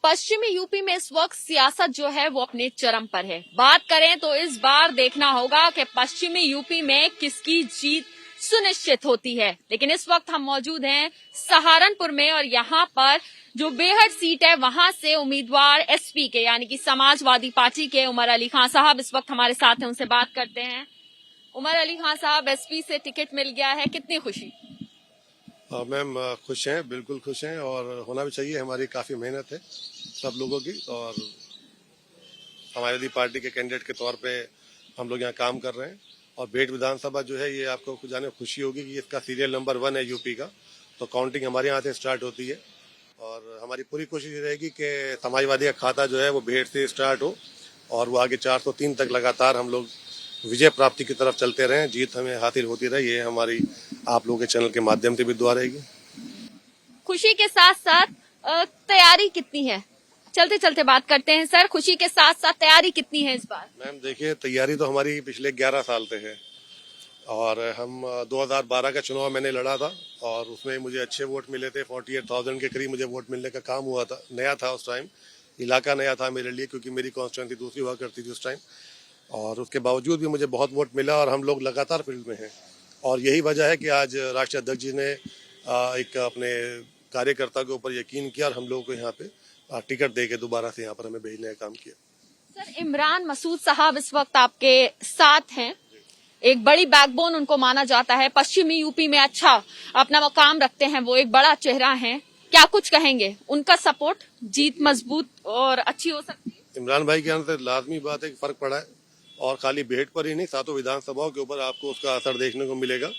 पश्चिमी यूपी में इस वक्त सियासत जो है वो अपने चरम पर है। बात करें तो इस बार देखना होगा कि पश्चिमी यूपी में किसकी जीत सुनिश्चित होती है। लेकिन इस वक्त हम मौजूद हैं सहारनपुर में और यहाँ पर जो बेहद सीट है वहां से उम्मीदवार एसपी के यानी कि समाजवादी पार्टी के उमर अली खान साहब इस वक्त हमारे साथ हैं, उनसे बात करते हैं। उमर अली खान साहब, एसपी से टिकट मिल गया है, कितनी खुशी? मैम खुश हैं, बिल्कुल खुश हैं और होना भी चाहिए। हमारी काफ़ी मेहनत है सब लोगों की और समाजवादी पार्टी के कैंडिडेट के तौर पे हम लोग यहाँ काम कर रहे हैं। और बेट विधानसभा जो है ये आपको जाने खुशी होगी कि इसका सीरियल नंबर 1 है यूपी का, तो काउंटिंग हमारे यहाँ से स्टार्ट होती है और हमारी पूरी कोशिश ये रहेगी कि समाजवादी का खाता जो है वो बेट से स्टार्ट हो और वो आगे 403 तक लगातार हम लोग विजय प्राप्ति की तरफ चलते रहें, जीत हमें हासिल होती रहे। ये हमारी आप लोगों के चैनल के माध्यम से भी दुआ रहेगी। खुशी के साथ साथ तैयारी कितनी है? चलते चलते बात करते हैं सर, खुशी के साथ साथ तैयारी कितनी है इस बार? मैम देखिए, तैयारी तो हमारी पिछले 11 साल से है और हम 2012 का चुनाव मैंने लड़ा था और उसमें मुझे अच्छे वोट मिले थे। 48,000 के करीब मुझे वोट मिलने का काम हुआ था। नया था उस टाइम, इलाका नया था मेरे लिए क्योंकि मेरी कॉन्स्टिट्यूंसी दूसरी हुआ करती थी उस टाइम, और उसके बावजूद भी मुझे बहुत वोट मिला और हम लोग लगातार फील्ड में हैं। और यही वजह है कि आज राष्ट्रीय अध्यक्ष जी ने एक अपने कार्यकर्ता के ऊपर यकीन किया और हम लोगों को यहाँ पे टिकट दे के दोबारा से यहाँ पर हमें भेजने का काम किया। सर, इमरान मसूद साहब इस वक्त आपके साथ हैं, एक बड़ी बैकबोन उनको माना जाता है, पश्चिमी यूपी में अच्छा अपना मकाम रखते हैं, वो एक बड़ा चेहरा है, क्या कुछ कहेंगे? उनका सपोर्ट जीत मजबूत और अच्छी हो सकती है? इमरान भाई के आने से लाजमी बात है कि फर्क पड़ा है और खाली बेट पर ही नहीं, सातों विधानसभाओं के ऊपर आपको उसका असर देखने को मिलेगा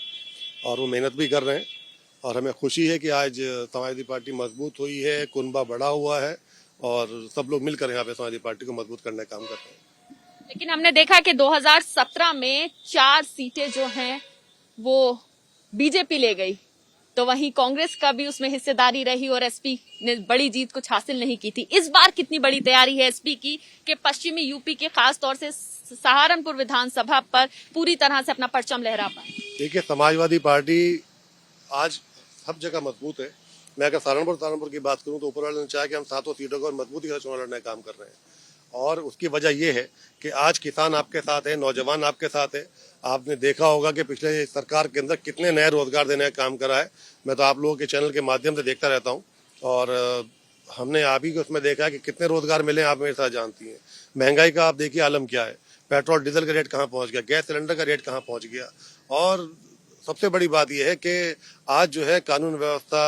और वो मेहनत भी कर रहे हैं। और हमें खुशी है कि आज समाजवादी पार्टी मजबूत हुई है, कुनबा बड़ा हुआ है और सब लोग मिलकर यहाँ पे समाजवादी पार्टी को मजबूत करने का काम कर रहे हैं। लेकिन हमने देखा कि 2017 में 4 सीटें जो हैं वो बीजेपी ले गई, तो वहीं कांग्रेस का भी उसमें हिस्सेदारी रही और एसपी ने बड़ी जीत कुछ हासिल नहीं की थी। इस बार कितनी बड़ी तैयारी है एसपी की कि पश्चिमी यूपी के खास तौर से सहारनपुर विधानसभा पर पूरी तरह से अपना परचम लहरा पाए? देखिए, समाजवादी पार्टी आज सब जगह मजबूत है। मैं अगर सहारनपुर की बात करूं तो ऊपर वाले ने चाहा कि हम 7 सीटों को मजबूती के साथ चुनाव लड़ने का काम कर रहे हैं और उसकी वजह यह है कि आज किसान आपके साथ है, नौजवान आपके साथ है। आपने देखा होगा कि पिछले सरकार के अंदर कितने नए रोजगार देने का काम करा है। मैं तो आप लोगों के चैनल के माध्यम से देखता रहता हूँ और हमने आप ही को उसमें देखा है कि कितने रोजगार मिले, आप मेरे साथ जानती हैं। महंगाई का आप देखिए आलम क्या है, पेट्रोल डीजल का रेट कहाँ पहुँच गया, गैस सिलेंडर का रेट कहाँ पहुँच गया। और सबसे बड़ी बात यह है कि आज जो है कानून व्यवस्था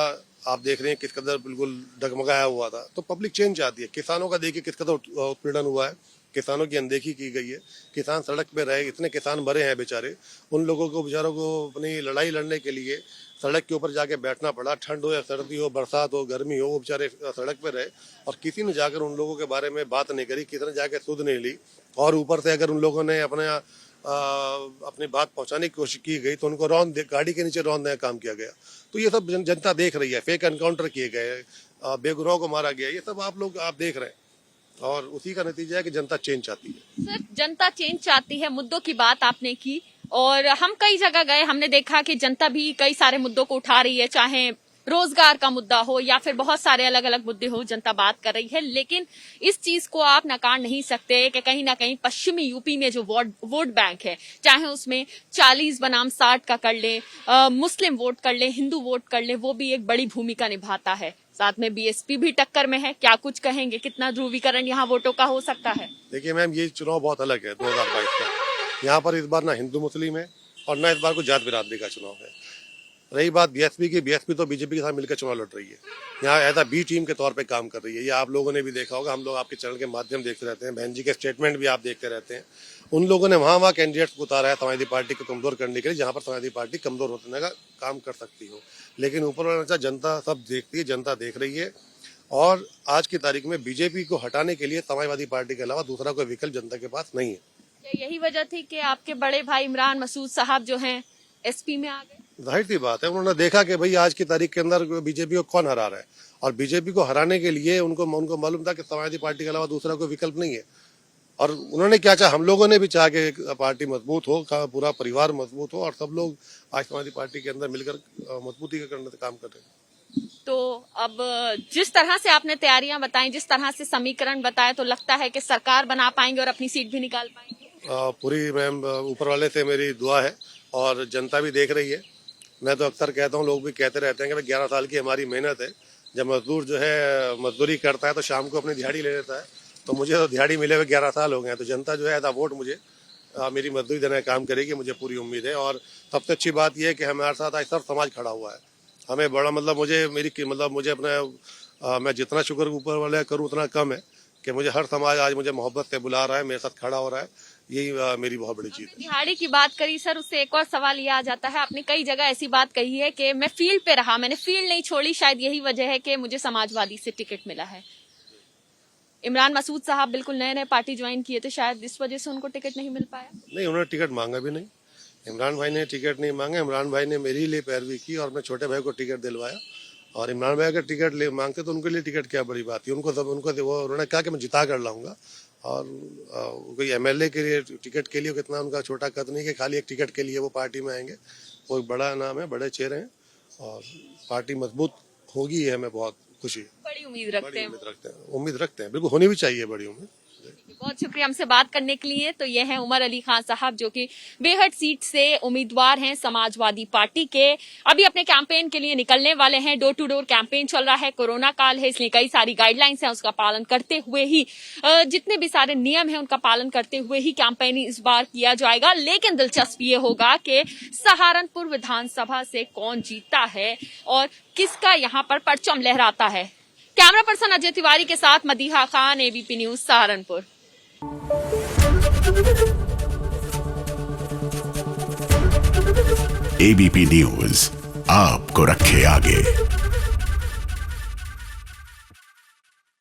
आप देख रहे हैं किस कदर बिल्कुल डगमगाया हुआ था, तो पब्लिक चेंज चाहती है। किसानों का देखिए किस कदर उत्पीड़न हुआ है, किसानों की अनदेखी की गई है, किसान सड़क पे रहे, इतने किसान मरे हैं बेचारे। उन लोगों को बेचारों को अपनी लड़ाई लड़ने के लिए सड़क के ऊपर जाके बैठना पड़ा, ठंड हो या सर्दी हो, बरसात हो, गर्मी हो, वो बेचारे सड़क पे रहे और किसी ने जाकर उन लोगों के बारे में बात नहीं करी, किसी ने जाकर सुध नहीं ली। और ऊपर से अगर उन लोगों ने अपनी बात पहुंचाने की कोशिश की गई तो उनको गाड़ी के नीचे रौंदने का काम किया गया। तो ये सब जनता देख रही है, फेक एनकाउंटर किए गए, बेगुनाहों को मारा गया, ये सब आप देख रहे हैं और उसी का नतीजा है कि जनता चेंज चाहती है। सर, जनता चेंज चाहती है, मुद्दों की बात आपने की और हम कई जगह गए, हमने देखा कि जनता भी कई सारे मुद्दों को उठा रही है, चाहे रोजगार का मुद्दा हो या फिर बहुत सारे अलग अलग मुद्दे हो, जनता बात कर रही है। लेकिन इस चीज को आप नकार नहीं सकते कि कहीं ना कहीं पश्चिमी यूपी में जो वोट बैंक है, चाहे उसमें 40 बनाम 60 का कर ले, मुस्लिम वोट कर ले, हिंदू वोट कर ले, वो भी एक बड़ी भूमिका निभाता है। साथ में बीएसपी भी टक्कर में है, क्या कुछ कहेंगे, कितना ध्रुवीकरण यहाँ वोटों का हो सकता है? देखिए मैम, ये चुनाव बहुत अलग है 2022 का। यहाँ पर इस बार ना हिंदू मुस्लिम है और ना इस बार को जात बिरादरी का चुनाव है। रही बात बीएसपी की, बीएसपी तो बीजेपी के साथ मिलकर चुनाव लड़ रही है, यहाँ एज अ बी टीम के तौर पे काम कर रही है। ये आप लोगों ने भी देखा होगा, हम लोग आपके चैनल के माध्यम देखते रहते हैं, बहन जी के स्टेटमेंट भी आप देखते रहते हैं। उन लोगों ने वहाँ कैंडिडेट्स को उतारा है समाजवादी पार्टी को कमजोर करने के लिए, जहाँ पर समाजवादी पार्टी कमजोर होने का काम कर सकती हो। लेकिन ऊपर वाला जनता सब देखती है, जनता देख रही है और आज की तारीख में बीजेपी को हटाने के लिए समाजवादी पार्टी के अलावा दूसरा कोई विकल्प जनता के पास नहीं है। यही वजह थी कि आपके बड़े भाई इमरान मसूद साहब जो हैं एसपी में आ गए? जाहिर सी बात है, उन्होंने देखा कि भाई आज की तारीख के अंदर बीजेपी को कौन हरा रहा है और बीजेपी को हराने के लिए उनको मालूम था कि समाजवादी पार्टी के अलावा दूसरा कोई विकल्प नहीं है। और उन्होंने क्या चाहा, हम लोगों ने भी चाहा कि पार्टी मजबूत हो, पूरा परिवार मजबूत हो और सब लोग आज समाजवादी पार्टी के अंदर मिलकर मजबूती करने का काम कर रहे हैं। तो अब जिस तरह से आपने तैयारियां बताई, जिस तरह से समीकरण बताए, तो लगता है कि सरकार बना पाएंगे और अपनी सीट भी निकाल पाएंगे। पूरी मैम ऊपर वाले से मेरी दुआ है और जनता भी देख रही है। मैं तो अक्सर कहता हूँ, लोग भी कहते रहते हैं कि 11 साल की हमारी मेहनत है। जब मजदूर जो है मजदूरी करता है तो शाम को अपनी दिहाड़ी ले लेता है, तो मुझे तो दिहाड़ी मिले हुए 11 साल हो गए हैं। तो जनता जो है एज वोट मुझे मेरी मजदूरी देने का काम करेगी, मुझे पूरी उम्मीद है। और सबसे अच्छी बात यह है कि हमारे साथ आज सब समाज खड़ा हुआ है। हमें बड़ा मतलब मुझे अपना मैं जितना शुक्र ऊपर वाले करूँ उतना कम है कि मुझे हर समाज आज मुझे मोहब्बत से बुला रहा है, मेरे साथ खड़ा हो रहा है। यही मेरी बहुत बड़ी चीज है। दिहाड़ी की बात करी सर, उससे एक और सवाल ये आ जाता है, आपने कई जगह ऐसी बात कही है कि मैं फील्ड पे रहा, मैंने फील्ड नहीं छोड़ी, शायद यही वजह है कि मुझे समाजवादी से टिकट मिला है। इमरान मसूद साहब बिल्कुल नए नए पार्टी ज्वाइन किए थे, शायद इस वजह से उनको टिकट नहीं मिल पाया। नहीं, उन्होंने टिकट मांगा भी नहीं। इमरान भाई ने टिकट नहीं मांगा। इमरान भाई ने मेरे लिए पैरवी की और मैं छोटे भाई को टिकट दिलवाया। और इमरान भाई अगर टिकट ले मांगते तो उनके लिए टिकट क्या बड़ी बात थी। उनको वो उन्होंने कहा कि मैं जिता कर लाऊंगा। और कोई एमएलए के लिए टिकट के लिए कितना उनका छोटा कद नहीं कि खाली एक टिकट के लिए वो पार्टी में आएंगे। वो एक बड़ा नाम है, बड़े चेहरे हैं और पार्टी मजबूत होगी, ये हमें बहुत खुशी है। बड़ी उम्मीद रखते हैं। उम्मीद रखते हैं, बिल्कुल होनी भी चाहिए बड़ी उम्मीद। बहुत शुक्रिया हमसे बात करने के लिए। तो ये हैं उमर अली खान साहब, जो कि बेहट सीट से उम्मीदवार हैं समाजवादी पार्टी के। अभी अपने कैंपेन के लिए निकलने वाले हैं। डोर टू डोर कैंपेन चल रहा है, कोरोना काल है, इसलिए कई सारी गाइडलाइंस हैं, उसका पालन करते हुए ही, जितने भी सारे नियम हैं उनका पालन करते हुए ही कैंपेन इस बार किया जाएगा। लेकिन दिलचस्प ये होगा कि सहारनपुर विधानसभा से कौन जीतता है और किसका यहाँ पर परचम लहराता है। कैमरा पर्सन अजय तिवारी के साथ Madiha Khan, ABP news, Saharanpur. ABP news आपको रखे आगे।